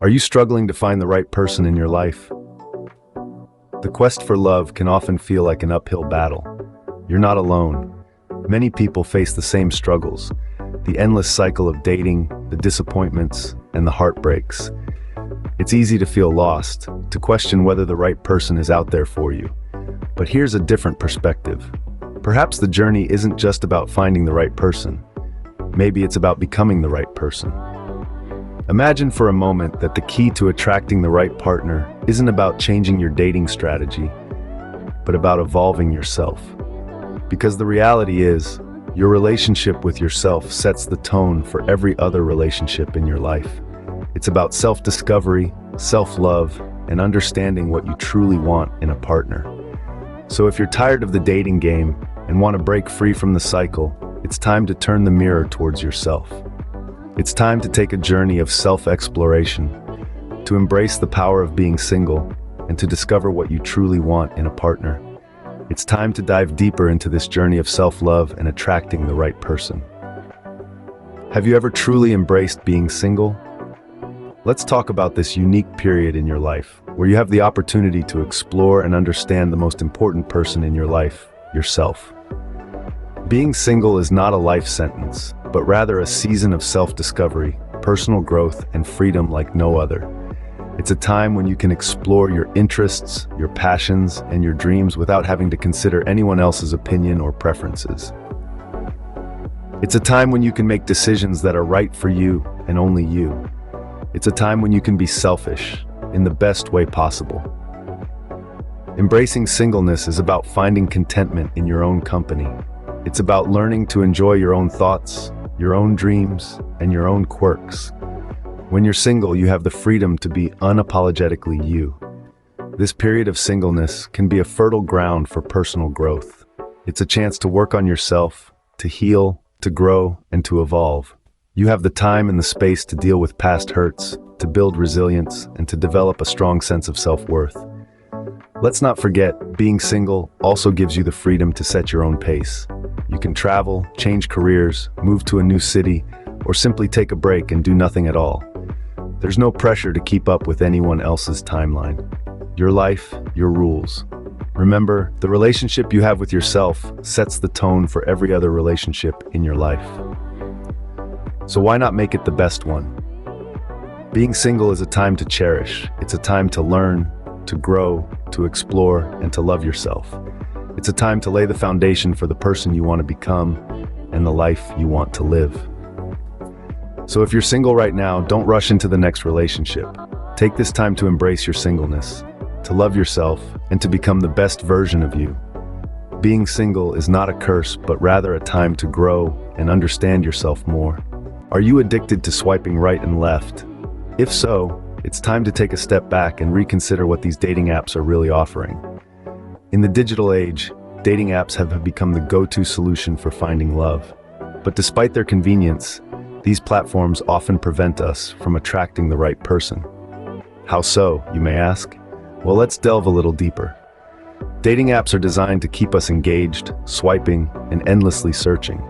Are you struggling to find the right person in your life? The quest for love can often feel like an uphill battle. You're not alone. Many people face the same struggles, the endless cycle of dating, the disappointments, and the heartbreaks. It's easy to feel lost, to question whether the right person is out there for you. But here's a different perspective. Perhaps the journey isn't just about finding the right person. Maybe it's about becoming the right person. Imagine for a moment that the key to attracting the right partner isn't about changing your dating strategy, but about evolving yourself. Because the reality is, your relationship with yourself sets the tone for every other relationship in your life. It's about self-discovery, self-love, and understanding what you truly want in a partner. So if you're tired of the dating game and want to break free from the cycle, it's time to turn the mirror towards yourself. It's time to take a journey of self-exploration, to embrace the power of being single, and to discover what you truly want in a partner. It's time to dive deeper into this journey of self-love and attracting the right person. Have you ever truly embraced being single? Let's talk about this unique period in your life, where you have the opportunity to explore and understand the most important person in your life, yourself. Being single is not a life sentence, but rather a season of self-discovery, personal growth, and freedom like no other. It's a time when you can explore your interests, your passions, and your dreams without having to consider anyone else's opinion or preferences. It's a time when you can make decisions that are right for you and only you. It's a time when you can be selfish in the best way possible. Embracing singleness is about finding contentment in your own company. It's about learning to enjoy your own thoughts, your own dreams, and your own quirks. When you're single, you have the freedom to be unapologetically you. This period of singleness can be a fertile ground for personal growth. It's a chance to work on yourself, to heal, to grow, and to evolve. You have the time and the space to deal with past hurts, to build resilience, and to develop a strong sense of self-worth. Let's not forget, being single also gives you the freedom to set your own pace. You can travel, change careers, move to a new city, or simply take a break and do nothing at all. There's no pressure to keep up with anyone else's timeline. Your life, your rules. Remember, the relationship you have with yourself sets the tone for every other relationship in your life. So why not make it the best one? Being single is a time to cherish. It's a time to learn, to grow, to explore, and to love yourself. It's a time to lay the foundation for the person you want to become and the life you want to live. So if you're single right now, don't rush into the next relationship. Take this time to embrace your singleness, to love yourself, and to become the best version of you. Being single is not a curse, but rather a time to grow and understand yourself more. Are you addicted to swiping right and left? If so, it's time to take a step back and reconsider what these dating apps are really offering. In the digital age, dating apps have become the go-to solution for finding love. But despite their convenience, these platforms often prevent us from attracting the right person. How so, you may ask? Well, let's delve a little deeper. Dating apps are designed to keep us engaged, swiping, and endlessly searching.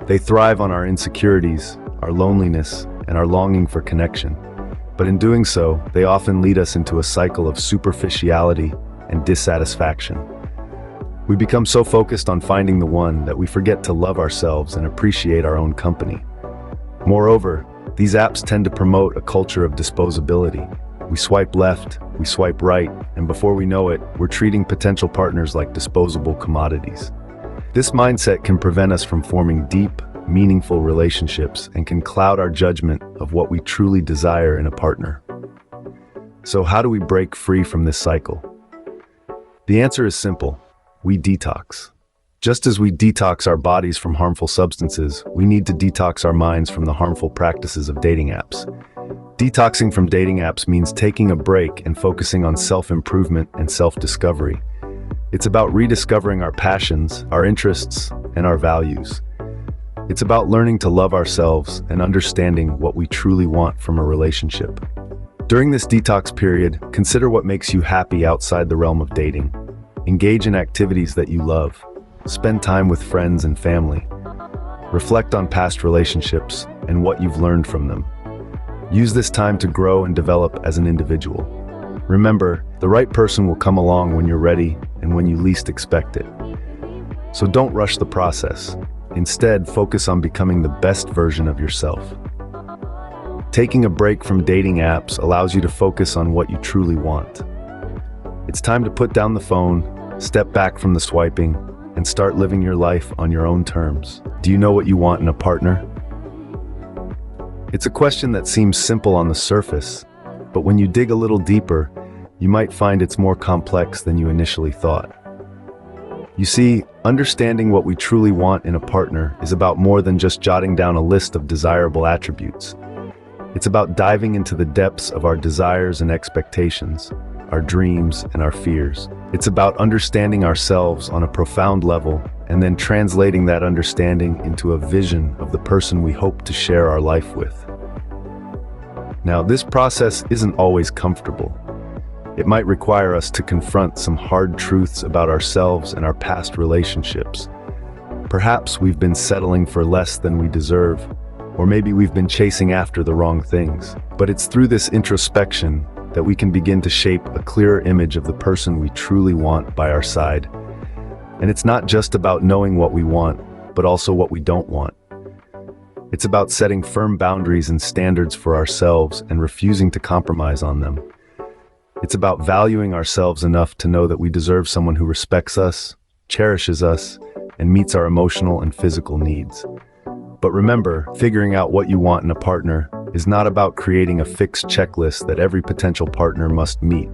They thrive on our insecurities, our loneliness, and our longing for connection. But in doing so, they often lead us into a cycle of superficiality and dissatisfaction. We become so focused on finding the one that we forget to love ourselves and appreciate our own company. Moreover, these apps tend to promote a culture of disposability. We swipe left, we swipe right, and before we know it, we're treating potential partners like disposable commodities. This mindset can prevent us from forming deep, meaningful relationships and can cloud our judgment of what we truly desire in a partner. So how do we break free from this cycle? The answer is simple. We detox. Just as we detox our bodies from harmful substances, we need to detox our minds from the harmful practices of dating apps. Detoxing from dating apps means taking a break and focusing on self-improvement and self-discovery. It's about rediscovering our passions, our interests, and our values. It's about learning to love ourselves and understanding what we truly want from a relationship. During this detox period, consider what makes you happy outside the realm of dating. Engage in activities that you love. Spend time with friends and family. Reflect on past relationships and what you've learned from them. Use this time to grow and develop as an individual. Remember, the right person will come along when you're ready and when you least expect it. So don't rush the process. Instead, focus on becoming the best version of yourself. Taking a break from dating apps allows you to focus on what you truly want. It's time to put down the phone, step back from the swiping, and start living your life on your own terms. Do you know what you want in a partner? It's a question that seems simple on the surface, but when you dig a little deeper, you might find it's more complex than you initially thought. You see, understanding what we truly want in a partner is about more than just jotting down a list of desirable attributes. It's about diving into the depths of our desires and expectations, our dreams and our fears. It's about understanding ourselves on a profound level and then translating that understanding into a vision of the person we hope to share our life with. Now, this process isn't always comfortable. It might require us to confront some hard truths about ourselves and our past relationships. Perhaps we've been settling for less than we deserve, or maybe we've been chasing after the wrong things. But it's through this introspection that we can begin to shape a clearer image of the person we truly want by our side. And it's not just about knowing what we want, but also what we don't want. It's about setting firm boundaries and standards for ourselves and refusing to compromise on them. It's about valuing ourselves enough to know that we deserve someone who respects us, cherishes us, and meets our emotional and physical needs. But remember, figuring out what you want in a partner is not about creating a fixed checklist that every potential partner must meet.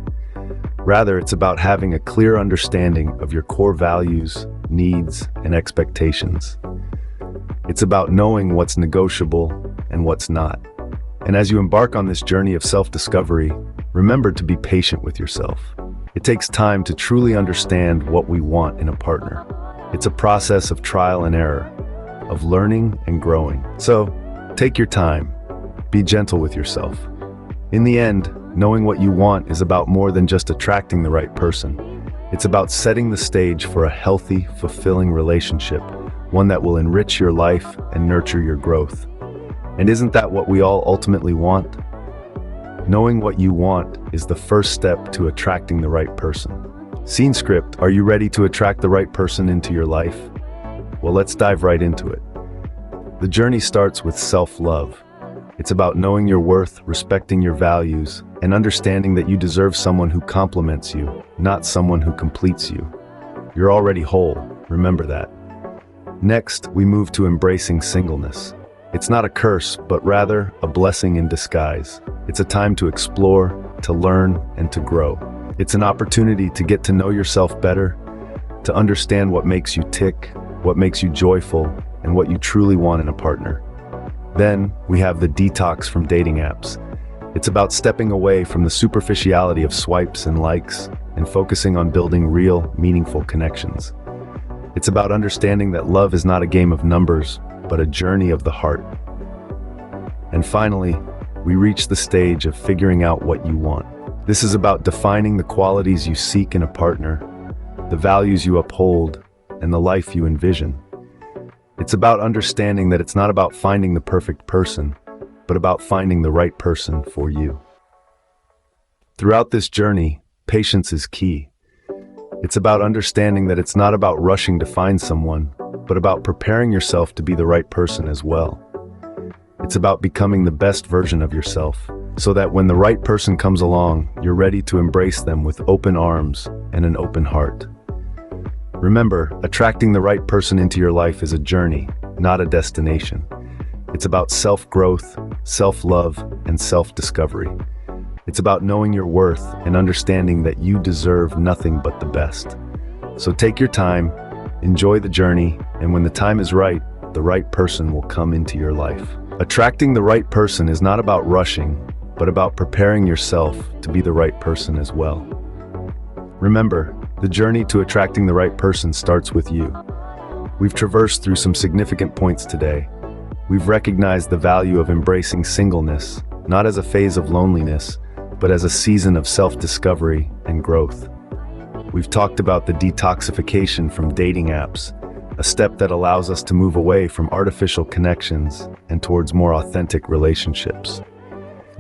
Rather, it's about having a clear understanding of your core values, needs, and expectations. It's about knowing what's negotiable and what's not. And as you embark on this journey of self-discovery, remember to be patient with yourself. It takes time to truly understand what we want in a partner. It's a process of trial and error, of learning and growing. So, take your time. Be gentle with yourself. In the end, knowing what you want is about more than just attracting the right person. It's about setting the stage for a healthy, fulfilling relationship, one that will enrich your life and nurture your growth. And isn't that what we all ultimately want? Knowing what you want is the first step to attracting the right person. Scene script, are you ready to attract the right person into your life? Well, let's dive right into it. The journey starts with self-love. It's about knowing your worth, respecting your values, and understanding that you deserve someone who complements you, not someone who completes you. You're already whole, remember that. Next, we move to embracing singleness. It's not a curse, but rather a blessing in disguise. It's a time to explore, to learn, and to grow. It's an opportunity to get to know yourself better, to understand what makes you tick, what makes you joyful, and what you truly want in a partner. Then, we have the detox from dating apps. It's about stepping away from the superficiality of swipes and likes and focusing on building real, meaningful connections. It's about understanding that love is not a game of numbers, but a journey of the heart. And finally, we reach the stage of figuring out what you want. This is about defining the qualities you seek in a partner, the values you uphold, and the life you envision. It's about understanding that it's not about finding the perfect person, but about finding the right person for you. Throughout this journey, patience is key. It's about understanding that it's not about rushing to find someone, but about preparing yourself to be the right person as well. It's about becoming the best version of yourself, so that when the right person comes along, you're ready to embrace them with open arms and an open heart. Remember, attracting the right person into your life is a journey, not a destination. It's about self-growth, self-love, and self-discovery. It's about knowing your worth and understanding that you deserve nothing but the best. So take your time, enjoy the journey, and when the time is right, the right person will come into your life. Attracting the right person is not about rushing, but about preparing yourself to be the right person as well. Remember, the journey to attracting the right person starts with you. We've traversed through some significant points today. We've recognized the value of embracing singleness, not as a phase of loneliness, but as a season of self-discovery and growth. We've talked about the detoxification from dating apps, a step that allows us to move away from artificial connections and towards more authentic relationships.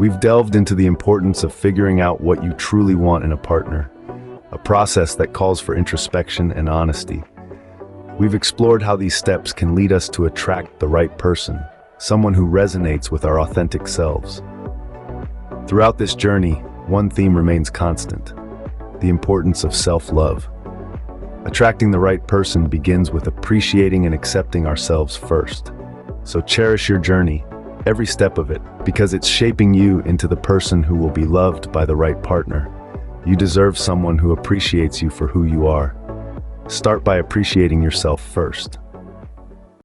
We've delved into the importance of figuring out what you truly want in a partner, a process that calls for introspection and honesty. We've explored how these steps can lead us to attract the right person, someone who resonates with our authentic selves. Throughout this journey, one theme remains constant: the importance of self-love. Attracting the right person begins with appreciating and accepting ourselves first. So cherish your journey, every step of it, because it's shaping you into the person who will be loved by the right partner. You deserve someone who appreciates you for who you are. Start by appreciating yourself first.